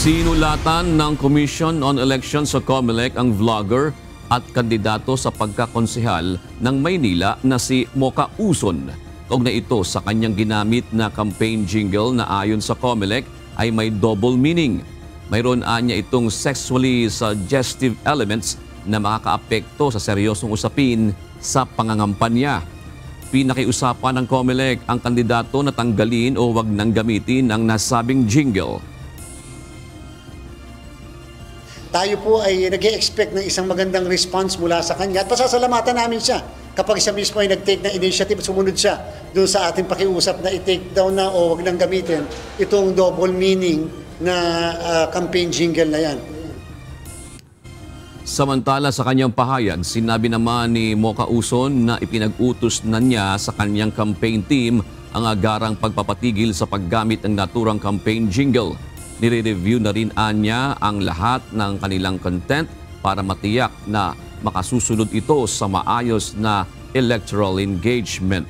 Sinulatan ng Commission on Elections sa COMELEC ang vlogger at kandidato sa pagkakonsehal ng Maynila na si Mocha Uson. Kaugnay ito sa kanyang ginamit na campaign jingle na ayon sa COMELEC ay may double meaning. Mayroon anya itong sexually suggestive elements na makakaapekto sa seryosong usapin sa pangangampanya. Pinakiusapan ng COMELEC ang kandidato na tanggalin o wag nang gamitin ang nasabing jingle. Tayo po ay nag-e-expect ng isang magandang response mula sa kanya at pasasalamatan namin siya kapag siya mismo ay nag-take ng initiative at sumunod siya doon sa ating pakiusap na i-take down na o wag nang gamitin itong double meaning na campaign jingle na yan. Samantala sa kanyang pahayag, sinabi naman ni Mocha Uson na ipinag-utos na niya sa kanyang campaign team ang agarang pagpapatigil sa paggamit ng naturang campaign jingle. Nire-review na rin anya ang lahat ng kanilang content para matiyak na makasusunod ito sa maayos na electoral engagement.